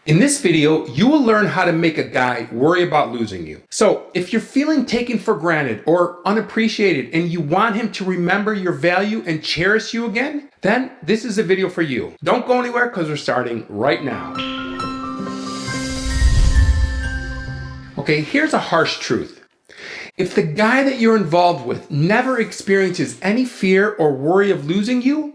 In this video, you will learn how to make a guy worry about losing you. So if you're feeling taken for granted or unappreciated and you want him to remember your value and cherish you again, then this is a video for you. Don't go anywhere because we're starting right now. Okay, here's a harsh truth. If the guy that you're involved with never experiences any fear or worry of losing you,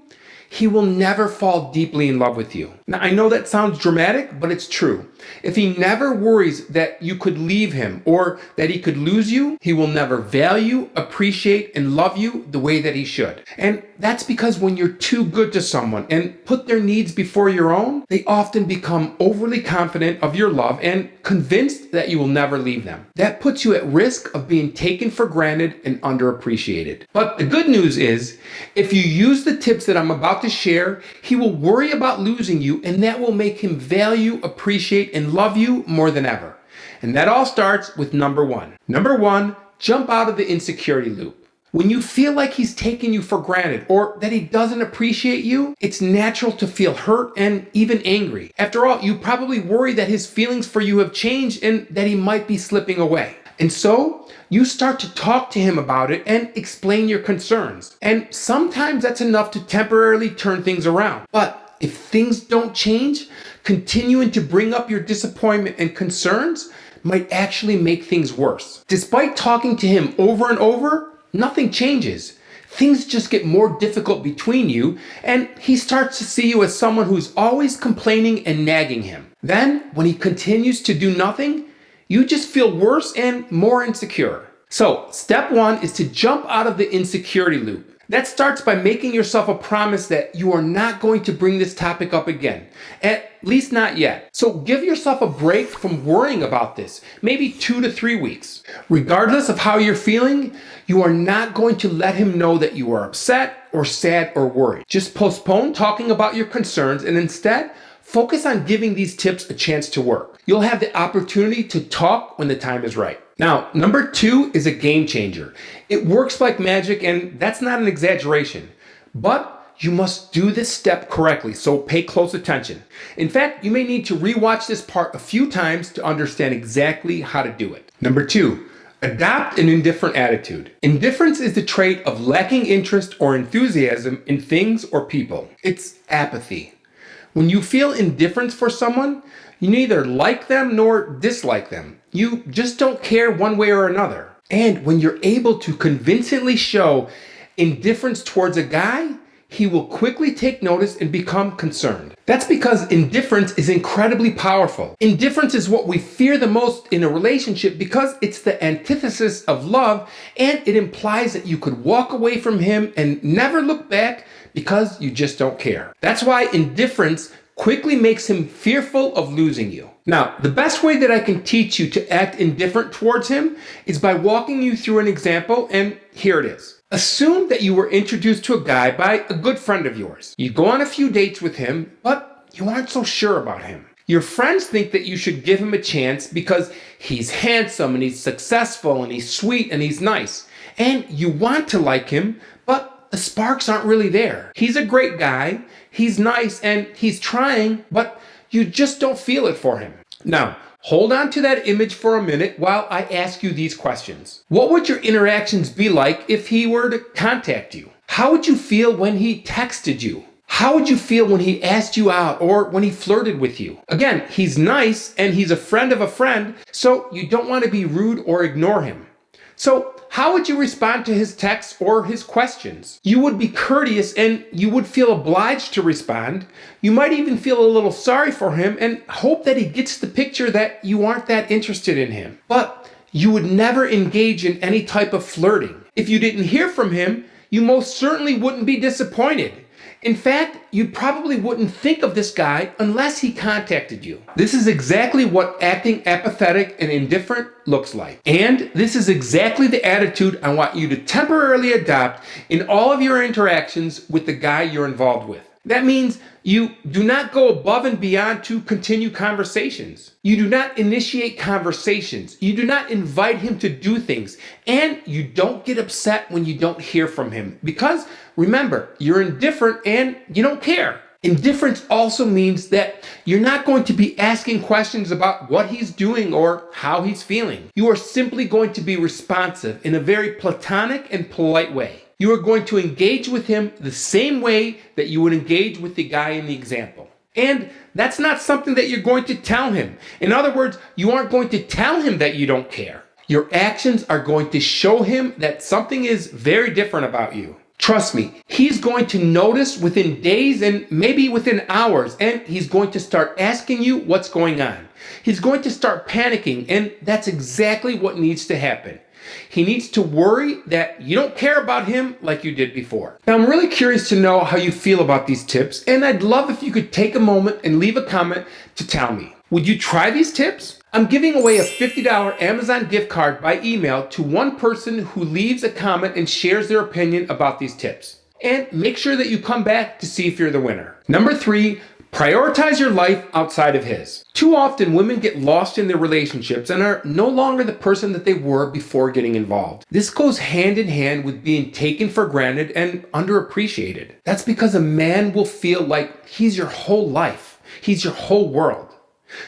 he will never fall deeply in love with you. Now, I know that sounds dramatic, but it's true. If he never worries that you could leave him or that he could lose you, he will never value, appreciate, and love you the way that he should. And that's because when you're too good to someone and put their needs before your own, they often become overly confident of your love and convinced that you will never leave them. That puts you at risk of being taken for granted and underappreciated. But the good news is, if you use the tips that I'm about to share, he will worry about losing you, and that will make him value, appreciate, and love you more than ever. And that all starts with number one. Number one, jump out of the insecurity loop. When you feel like he's taking you for granted or that he doesn't appreciate you, it's natural to feel hurt and even angry. After all, you probably worry that his feelings for you have changed and that he might be slipping away. And so you start to talk to him about it and explain your concerns. And sometimes that's enough to temporarily turn things around. But if things don't change, continuing to bring up your disappointment and concerns might actually make things worse. Despite talking to him over and over, nothing changes. Things just get more difficult between you, and he starts to see you as someone who's always complaining and nagging him. Then, when he continues to do nothing, you just feel worse and more insecure. So, step one is to jump out of the insecurity loop. That starts by making yourself a promise that you are not going to bring this topic up again. At least not yet. So give yourself a break from worrying about this, maybe 2 to 3 weeks. Regardless of how you're feeling, you are not going to let him know that you are upset or sad or worried. Just postpone talking about your concerns and instead focus on giving these tips a chance to work. You'll have the opportunity to talk when the time is right. Now, number two is a game changer. It works like magic, and that's not an exaggeration. But you must do this step correctly, so pay close attention. In fact, you may need to rewatch this part a few times to understand exactly how to do it. Number two, adopt an indifferent attitude. Indifference is the trait of lacking interest or enthusiasm in things or people. It's apathy. When you feel indifference for someone, you neither like them nor dislike them. You just don't care one way or another. And when you're able to convincingly show indifference towards a guy, he will quickly take notice and become concerned. That's because indifference is incredibly powerful. Indifference is what we fear the most in a relationship because it's the antithesis of love, and it implies that you could walk away from him and never look back because you just don't care. That's why indifference quickly makes him fearful of losing you. Now, the best way that I can teach you to act indifferent towards him is by walking you through an example, and here it is. Assume that you were introduced to a guy by a good friend of yours. You go on a few dates with him, but you aren't so sure about him. Your friends think that you should give him a chance because he's handsome and he's successful and he's sweet and he's nice. And you want to like him, but the sparks aren't really there. He's a great guy, he's nice, and he's trying, but you just don't feel it for him. Now, hold on to that image for a minute while I ask you these questions. What would your interactions be like if he were to contact you? How would you feel when he texted you? How would you feel when he asked you out or when he flirted with you? Again, he's nice and he's a friend of a friend, so you don't want to be rude or ignore him. So, how would you respond to his texts or his questions? You would be courteous and you would feel obliged to respond. You might even feel a little sorry for him and hope that he gets the picture that you aren't that interested in him. But you would never engage in any type of flirting. If you didn't hear from him, you most certainly wouldn't be disappointed. In fact, you probably wouldn't think of this guy unless he contacted you. This is exactly what acting apathetic and indifferent looks like. And this is exactly the attitude I want you to temporarily adopt in all of your interactions with the guy you're involved with. That means you do not go above and beyond to continue conversations. You do not initiate conversations. You do not invite him to do things. And you don't get upset when you don't hear from him. Because remember, you're indifferent and you don't care. Indifference also means that you're not going to be asking questions about what he's doing or how he's feeling. You are simply going to be responsive in a very platonic and polite way. You are going to engage with him the same way that you would engage with the guy in the example. And that's not something that you're going to tell him. In other words, you aren't going to tell him that you don't care. Your actions are going to show him that something is very different about you. Trust me, he's going to notice within days and maybe within hours, and he's going to start asking you what's going on. He's going to start panicking, and that's exactly what needs to happen. He needs to worry that you don't care about him like you did before. Now, I'm really curious to know how you feel about these tips, and I'd love if you could take a moment and leave a comment to tell me. Would you try these tips? I'm giving away a $50 Amazon gift card by email to one person who leaves a comment and shares their opinion about these tips. And make sure that you come back to see if you're the winner. Number 3, prioritize your life outside of his. Too often, women get lost in their relationships and are no longer the person that they were before getting involved. This goes hand in hand with being taken for granted and underappreciated. That's because a man will feel like he's your whole life. He's your whole world.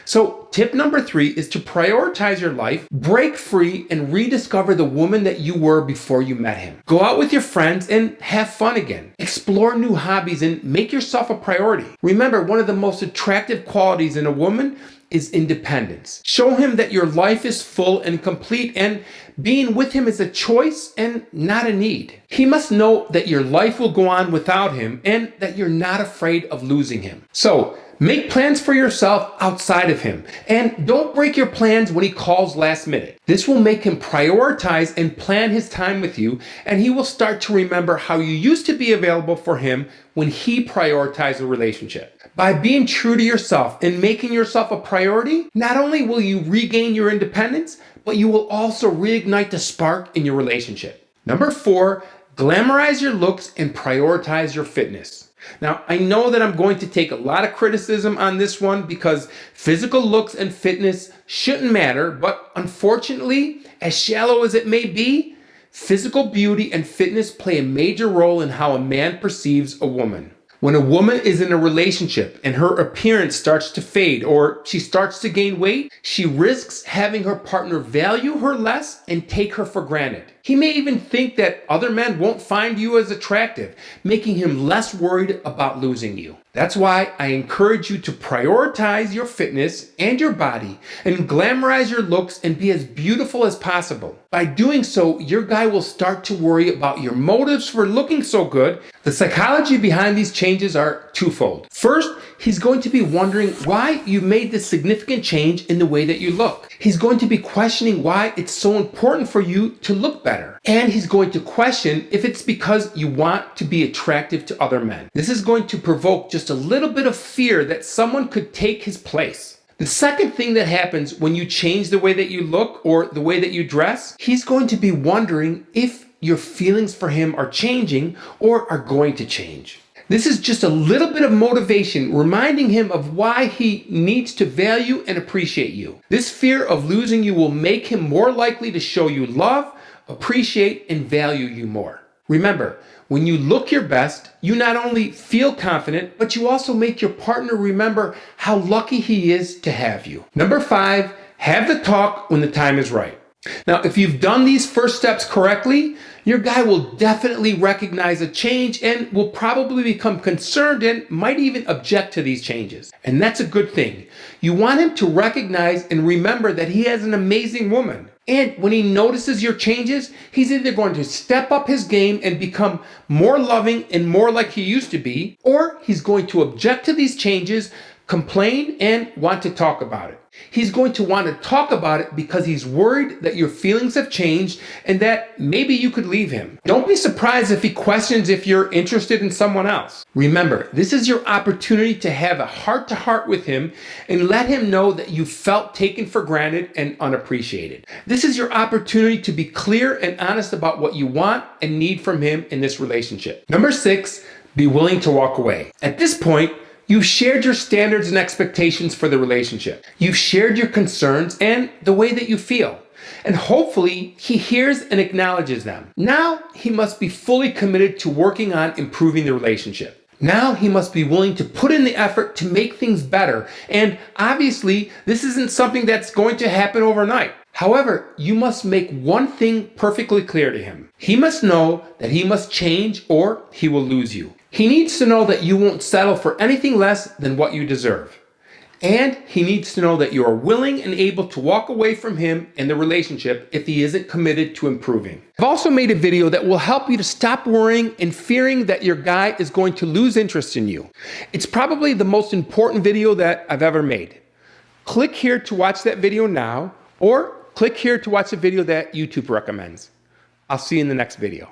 So tip number 3 is to prioritize your life, break free, and rediscover the woman that you were before you met him. Go out with your friends and have fun again. Explore new hobbies and make yourself a priority. Remember, one of the most attractive qualities in a woman is independence. Show him that your life is full and complete, and being with him is a choice and not a need. He must know that your life will go on without him and that you're not afraid of losing him. So make plans for yourself outside of him, and don't break your plans when he calls last minute. This will make him prioritize and plan his time with you, and he will start to remember how you used to be available for him when he prioritized the relationship. By being true to yourself and making yourself a priority, not only will you regain your independence, but you will also reignite the spark in your relationship. Number 4, glamorize your looks and prioritize your fitness. Now, I know that I'm going to take a lot of criticism on this one because physical looks and fitness shouldn't matter, but unfortunately, as shallow as it may be, physical beauty and fitness play a major role in how a man perceives a woman. When a woman is in a relationship and her appearance starts to fade or she starts to gain weight, she risks having her partner value her less and take her for granted. He may even think that other men won't find you as attractive, making him less worried about losing you. That's why I encourage you to prioritize your fitness and your body and glamorize your looks and be as beautiful as possible. By doing so, your guy will start to worry about your motives for looking so good. The psychology behind these changes are twofold. First, he's going to be wondering why you made this significant change in the way that you look. He's going to be questioning why it's so important for you to look better. And he's going to question if it's because you want to be attractive to other men. This is going to provoke just a little bit of fear that someone could take his place. The second thing that happens when you change the way that you look or the way that you dress, he's going to be wondering if your feelings for him are changing or are going to change. This is just a little bit of motivation, reminding him of why he needs to value and appreciate you. This fear of losing you will make him more likely to show you love, appreciate, and value you more. Remember, when you look your best, you not only feel confident, but you also make your partner remember how lucky he is to have you. Number 5, have the talk when the time is right. Now, if you've done these first steps correctly, your guy will definitely recognize a change and will probably become concerned and might even object to these changes. And that's a good thing. You want him to recognize and remember that he has an amazing woman. And when he notices your changes, he's either going to step up his game and become more loving and more like he used to be, or he's going to object to these changes, complain, and want to talk about it. He's going to want to talk about it because he's worried that your feelings have changed and that maybe you could leave him. Don't be surprised if he questions if you're interested in someone else. Remember, this is your opportunity to have a heart-to-heart with him and let him know that you felt taken for granted and unappreciated. This is your opportunity to be clear and honest about what you want and need from him in this relationship. Number 6, be willing to walk away. At this point, you've shared your standards and expectations for the relationship. You've shared your concerns and the way that you feel. And hopefully, he hears and acknowledges them. Now, he must be fully committed to working on improving the relationship. Now he must be willing to put in the effort to make things better. And obviously, this isn't something that's going to happen overnight. However, you must make one thing perfectly clear to him. He must know that he must change or he will lose you. He needs to know that you won't settle for anything less than what you deserve. And he needs to know that you are willing and able to walk away from him in the relationship if he isn't committed to improving. I've also made a video that will help you to stop worrying and fearing that your guy is going to lose interest in you. It's probably the most important video that I've ever made. Click here to watch that video now, or click here to watch a video that YouTube recommends. I'll see you in the next video.